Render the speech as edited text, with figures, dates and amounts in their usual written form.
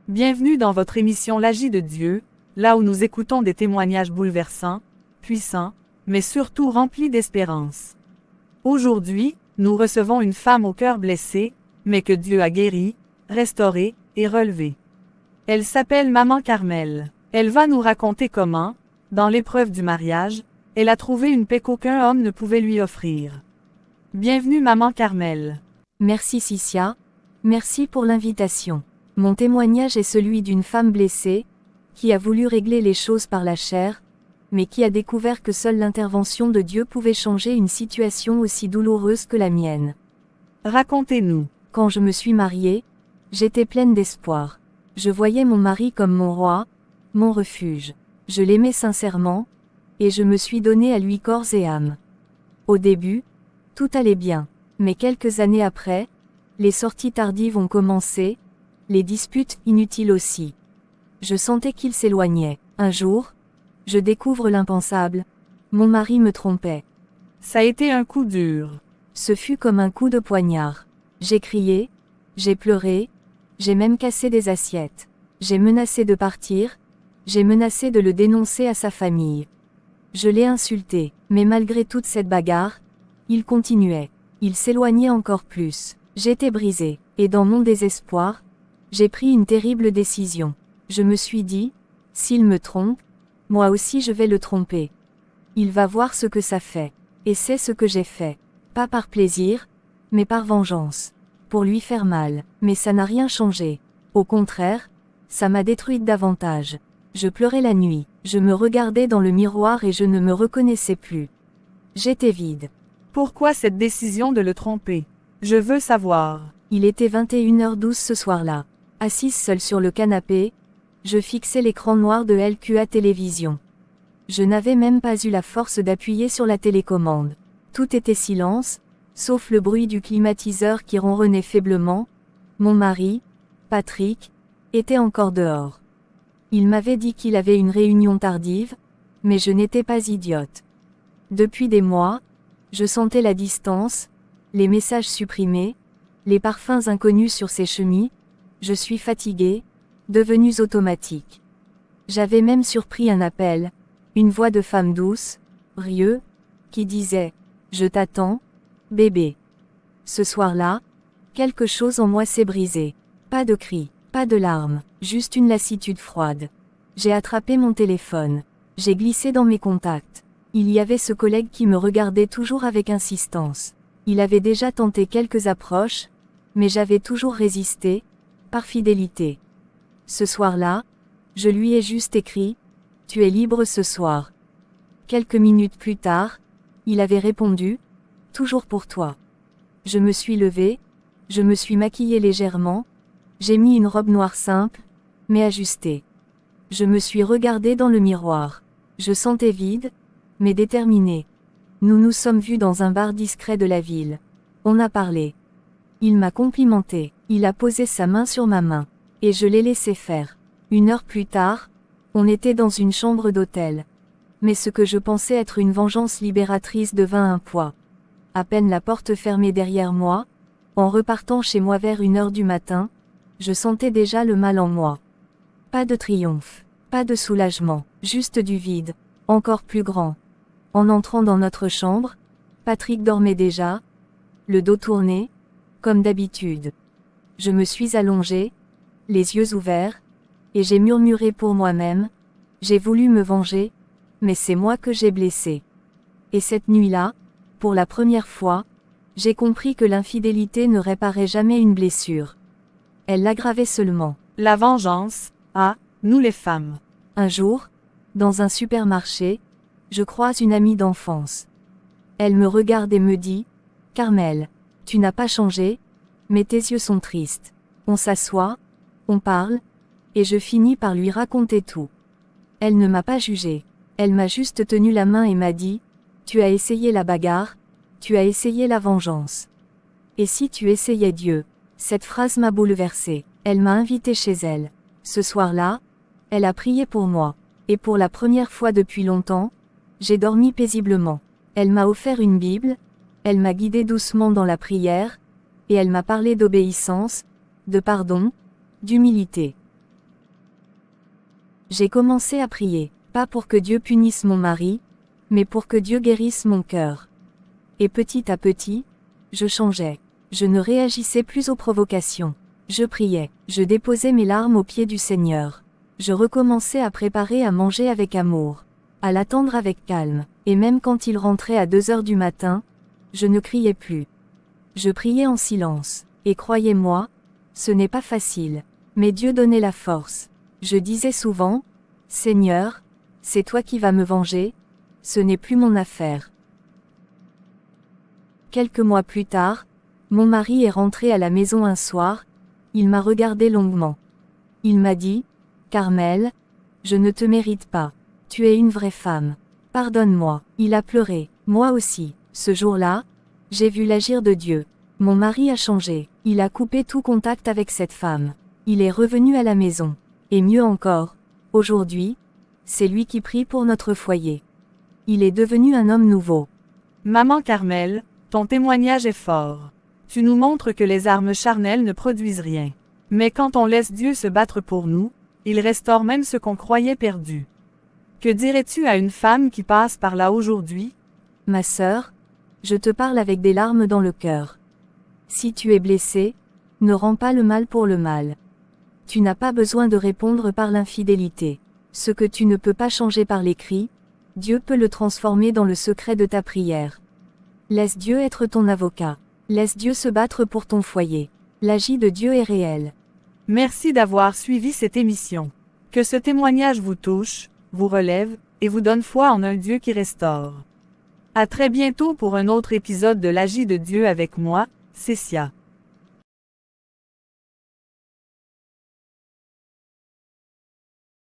Bienvenue dans votre émission L'Agi de Dieu, là où nous écoutons des témoignages bouleversants, puissants, mais surtout remplis d'espérance. Aujourd'hui, nous recevons une femme au cœur blessé, mais que Dieu a guérie, restaurée et relevée. Elle s'appelle Maman Carmel. Elle va nous raconter comment, dans l'épreuve du mariage, elle a trouvé une paix qu'aucun homme ne pouvait lui offrir. Bienvenue Maman Carmel. Merci Cicia. Merci pour l'invitation. Mon témoignage est celui d'une femme blessée, qui a voulu régler les choses par la chair, mais qui a découvert que seule l'intervention de Dieu pouvait changer une situation aussi douloureuse que la mienne. Racontez-nous. Quand je me suis mariée, j'étais pleine d'espoir. Je voyais mon mari comme mon roi, mon refuge. Je l'aimais sincèrement, et je me suis donnée à lui corps et âme. Au début, tout allait bien, mais quelques années après, les sorties tardives ont commencé, les disputes inutiles aussi. Je sentais qu'il s'éloignait. Un jour, je découvre l'impensable. Mon mari me trompait. Ça a été un coup dur. Ce fut comme un coup de poignard. J'ai crié, j'ai pleuré, j'ai même cassé des assiettes. J'ai menacé de partir, j'ai menacé de le dénoncer à sa famille. Je l'ai insulté, mais malgré toute cette bagarre, il continuait. Il s'éloignait encore plus. J'étais brisée, et dans mon désespoir, j'ai pris une terrible décision. Je me suis dit, s'il me trompe, moi aussi je vais le tromper. Il va voir ce que ça fait. Et c'est ce que j'ai fait. Pas par plaisir, mais par vengeance. Pour lui faire mal. Mais ça n'a rien changé. Au contraire, ça m'a détruite davantage. Je pleurais la nuit. Je me regardais dans le miroir et je ne me reconnaissais plus. J'étais vide. Pourquoi cette décision de le tromper? Je veux savoir. Il était 21h12 ce soir-là. Assise seule sur le canapé, je fixais l'écran noir de LQA Télévision. Je n'avais même pas eu la force d'appuyer sur la télécommande. Tout était silence, sauf le bruit du climatiseur qui ronronnait faiblement. Mon mari, Patrick, était encore dehors. Il m'avait dit qu'il avait une réunion tardive, mais je n'étais pas idiote. Depuis des mois, je sentais la distance, les messages supprimés, les parfums inconnus sur ses chemises. Je suis fatiguée, devenue automatique. J'avais même surpris un appel, une voix de femme douce, rieuse, qui disait « Je t'attends, bébé ». Ce soir-là, quelque chose en moi s'est brisé. Pas de cris, pas de larmes, juste une lassitude froide. J'ai attrapé mon téléphone. J'ai glissé dans mes contacts. Il y avait ce collègue qui me regardait toujours avec insistance. Il avait déjà tenté quelques approches, mais j'avais toujours résisté, par fidélité. Ce soir-là, je lui ai juste écrit « Tu es libre ce soir ». Quelques minutes plus tard, il avait répondu « Toujours pour toi ». Je me suis levée, je me suis maquillée légèrement, j'ai mis une robe noire simple, mais ajustée. Je me suis regardée dans le miroir. Je sentais vide, mais déterminée. Nous nous sommes vus dans un bar discret de la ville. On a parlé. Il m'a complimenté. Il a posé sa main sur ma main. Et je l'ai laissé faire. 1 heure plus tard, on était dans une chambre d'hôtel. Mais ce que je pensais être une vengeance libératrice devint un poids. À peine la porte fermée derrière moi, en repartant chez moi vers 1 heure du matin, je sentais déjà le mal en moi. Pas de triomphe, pas de soulagement, juste du vide, encore plus grand. En entrant dans notre chambre, Patrick dormait déjà, le dos tourné, comme d'habitude. Je me suis allongée, les yeux ouverts, et j'ai murmuré pour moi-même, j'ai voulu me venger, mais c'est moi que j'ai blessé. Et cette nuit-là, pour la première fois, j'ai compris que l'infidélité ne réparait jamais une blessure. Elle l'aggravait seulement. La vengeance, nous les femmes. Un jour, dans un supermarché, je croise une amie d'enfance. Elle me regarde et me dit, « Carmel, tu n'as pas changé, mais tes yeux sont tristes. » On s'assoit, on parle, et je finis par lui raconter tout. Elle ne m'a pas jugée. Elle m'a juste tenu la main et m'a dit, « Tu as essayé la bagarre, tu as essayé la vengeance. Et si tu essayais Dieu ?» Cette phrase m'a bouleversée. Elle m'a invitée chez elle. Ce soir-là, elle a prié pour moi. Et pour la première fois depuis longtemps, j'ai dormi paisiblement. Elle m'a offert une Bible, elle m'a guidée doucement dans la prière, et elle m'a parlé d'obéissance, de pardon, d'humilité. J'ai commencé à prier, pas pour que Dieu punisse mon mari, mais pour que Dieu guérisse mon cœur. Et petit à petit, je changeais. Je ne réagissais plus aux provocations. Je priais, je déposais mes larmes aux pieds du Seigneur. Je recommençais à préparer à manger avec amour, à l'attendre avec calme, et même quand il rentrait à 2 heures du matin, je ne criais plus. Je priais en silence, et croyez-moi, ce n'est pas facile. Mais Dieu donnait la force. Je disais souvent, « Seigneur, c'est toi qui vas me venger, ce n'est plus mon affaire. » Quelques mois plus tard, mon mari est rentré à la maison un soir, il m'a regardé longuement. Il m'a dit, « Carmel, je ne te mérite pas. Tu es une vraie femme. Pardonne-moi. » Il a pleuré, moi aussi. Ce jour-là, j'ai vu l'agir de Dieu. Mon mari a changé, il a coupé tout contact avec cette femme. Il est revenu à la maison. Et mieux encore, aujourd'hui, c'est lui qui prie pour notre foyer. Il est devenu un homme nouveau. Maman Carmel, ton témoignage est fort. Tu nous montres que les armes charnelles ne produisent rien. Mais quand on laisse Dieu se battre pour nous, il restaure même ce qu'on croyait perdu. Que dirais-tu à une femme qui passe par là aujourd'hui? Ma sœur, je te parle avec des larmes dans le cœur. Si tu es blessé, ne rends pas le mal pour le mal. Tu n'as pas besoin de répondre par l'infidélité. Ce que tu ne peux pas changer par les cris, Dieu peut le transformer dans le secret de ta prière. Laisse Dieu être ton avocat. Laisse Dieu se battre pour ton foyer. L'agit de Dieu est réel. Merci d'avoir suivi cette émission. Que ce témoignage vous touche, vous relève, et vous donne foi en un Dieu qui restaure. À très bientôt pour un autre épisode de l'Agit de Dieu avec moi, Cécia.